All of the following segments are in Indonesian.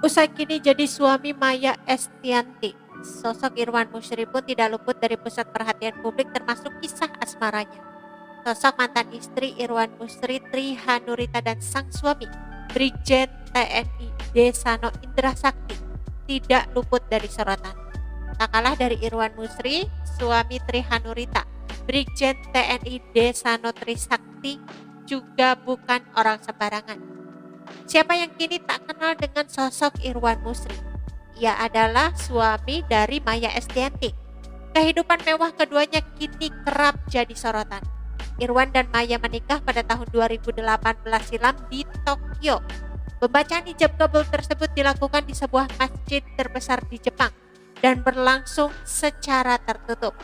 Usai kini jadi suami Maya Estianty, sosok Irwan Musyri pun tidak luput dari pusat perhatian publik termasuk kisah asmaranya. Sosok mantan istri Irwan Musyri, Tri Hanurita dan sang suami, Brigjen TNI Desano Indra Sakti, tidak luput dari sorotan. Tak kalah dari Irwan Musyri, suami Tri Hanurita, Brigjen TNI Desano Trisakti juga bukan orang sembarangan. Siapa yang kini tak kenal dengan sosok Irwan Musyri? Ia adalah suami dari Maya Estianty. Kehidupan mewah keduanya kini kerap jadi sorotan. Irwan dan Maya menikah pada tahun 2018 silam di Tokyo. Pembacaan hijab kabul tersebut dilakukan di sebuah masjid terbesar di Jepang dan berlangsung secara tertutup.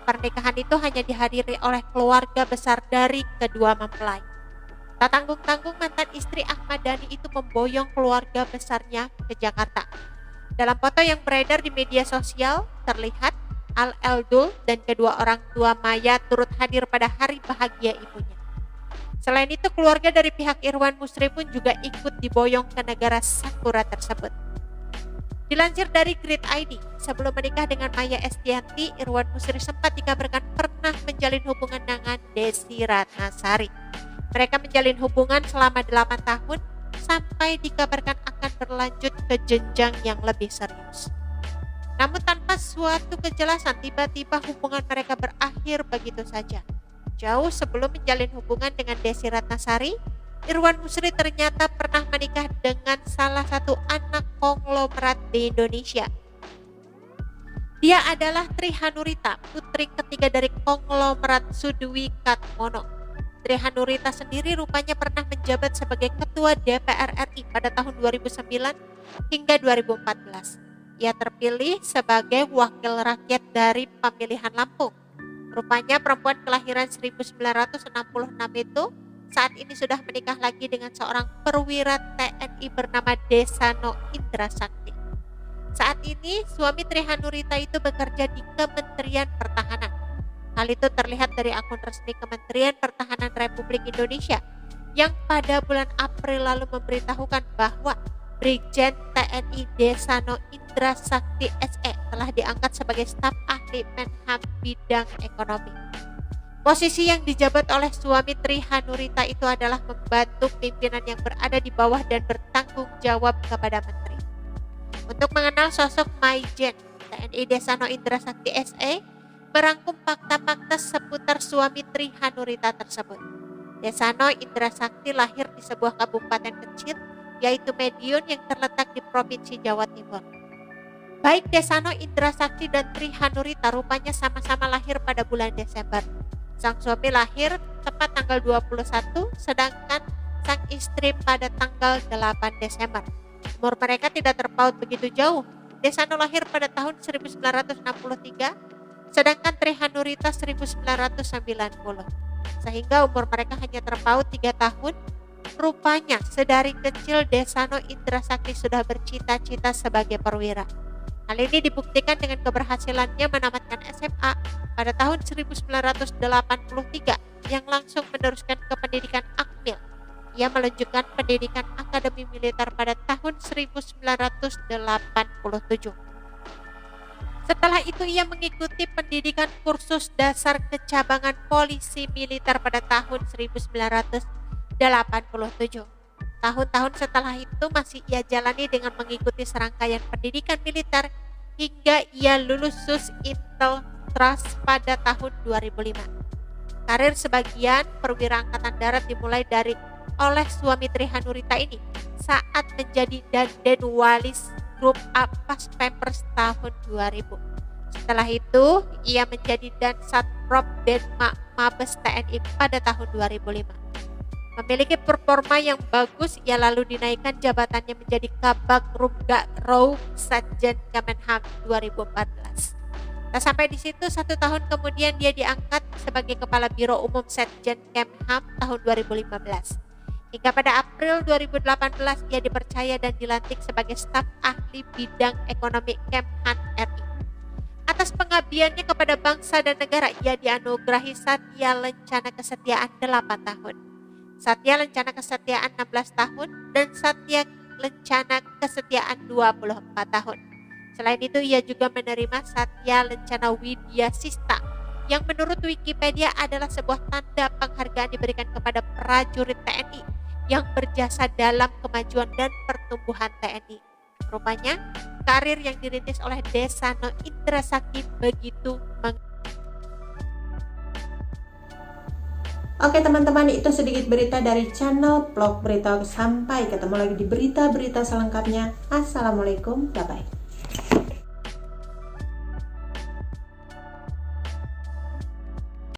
Pernikahan itu hanya dihadiri oleh keluarga besar dari kedua mempelai. Tak tanggung-tanggung mantan istri Ahmad Dhani itu memboyong keluarga besarnya ke Jakarta. Dalam foto yang beredar di media sosial, terlihat Al-Eldul dan kedua orang tua Maya turut hadir pada hari bahagia ibunya. Selain itu, keluarga dari pihak Irwan Musyri pun juga ikut diboyong ke negara Sakura tersebut. Dilansir dari Grid ID, sebelum menikah dengan Maya Estianty, Irwan Musyri sempat dikabarkan pernah menjalin hubungan dengan Desi Ratnasari. Mereka menjalin hubungan selama 8 tahun sampai dikabarkan akan berlanjut ke jenjang yang lebih serius. Namun tanpa suatu kejelasan, tiba-tiba hubungan mereka berakhir begitu saja. Jauh sebelum menjalin hubungan dengan Desi Ratnasari, Irwan Musyri ternyata pernah menikah dengan salah satu anak konglomerat di Indonesia. Dia adalah Tri Hanurita, putri ketiga dari konglomerat Sudwi Katmono. Tri Hanurita sendiri rupanya pernah menjabat sebagai Ketua DPR RI pada tahun 2009 hingga 2014. Ia terpilih sebagai wakil rakyat dari pemilihan Lampung. Rupanya perempuan kelahiran 1966 itu saat ini sudah menikah lagi dengan seorang perwira TNI bernama Desano Indra Sakti. Saat ini suami Tri Hanurita itu bekerja di Kementerian Pertahanan. Hal itu terlihat dari akun resmi Kementerian Pertahanan Republik Indonesia yang pada bulan April lalu memberitahukan bahwa Brigjen TNI Desano Indra Sakti SE telah diangkat sebagai staf ahli Menham bidang ekonomi. Posisi yang dijabat oleh suami Tri Hanurita itu adalah membantu pimpinan yang berada di bawah dan bertanggung jawab kepada menteri. Untuk mengenal sosok Maijen TNI Desano Indra Sakti SE, merangkum fakta-fakta seputar suami Tri Hanurita tersebut. Desano Indra Sakti lahir di sebuah kabupaten kecil, yaitu Madiun yang terletak di Provinsi Jawa Timur. Baik Desano Indra Sakti dan Tri Hanurita rupanya sama-sama lahir pada bulan Desember. Sang suami lahir tepat tanggal 21, sedangkan sang istri pada tanggal 8 Desember. Umur mereka tidak terpaut begitu jauh. Desano lahir pada tahun 1963, sedangkan Tri Hanurita 1990. Sehingga umur mereka hanya terpaut 3 tahun. Rupanya sedari kecil Desano Indra Sakti sudah bercita-cita sebagai perwira. Hal ini dibuktikan dengan keberhasilannya menamatkan SMA pada tahun 1983 yang langsung meneruskan ke pendidikan Akmil. Ia melanjutkan pendidikan Akademi Militer pada tahun 1987. Setelah itu ia mengikuti pendidikan kursus dasar kecabangan polisi militer pada tahun 1987. Tahun-tahun setelah itu masih ia jalani dengan mengikuti serangkaian pendidikan militer hingga ia lulus Sus Intel Trust pada tahun 2005. Karir sebagian perwira angkatan darat dimulai oleh suami Tri Hanurita ini saat menjadi Danjen Walis Grup A Pas Pampers tahun 2000. Setelah itu, ia menjadi Dansatprop Denma Mabes TNI pada tahun 2005. Memiliki performa yang bagus, ia lalu dinaikkan jabatannya menjadi Kabag Rumga Row Satjen Kemenham 2014. Tak sampai di situ, 1 tahun kemudian dia diangkat sebagai Kepala Biro Umum Setjen Kemham tahun 2015. Hingga pada April 2018 ia dipercaya dan dilantik sebagai staf ahli bidang ekonomi Kemhan RI. Atas pengabdiannya kepada bangsa dan negara, ia dianugerahi Satya Lencana Kesetiaan 8 tahun, Satya Lencana Kesetiaan 16 tahun, dan Satya Lencana Kesetiaan 24 tahun. Selain itu, ia juga menerima Satya Lencana Widya Sista, yang menurut Wikipedia adalah sebuah tanda penghargaan diberikan kepada prajurit TNI yang berjasa dalam kemajuan dan pertumbuhan TNI. Rupanya, karir yang dirintis oleh Desano Indrasakti begitu Oke teman-teman, itu sedikit berita dari channel Vlog Berita. Sampai ketemu lagi di berita-berita selengkapnya. Assalamualaikum, bye-bye.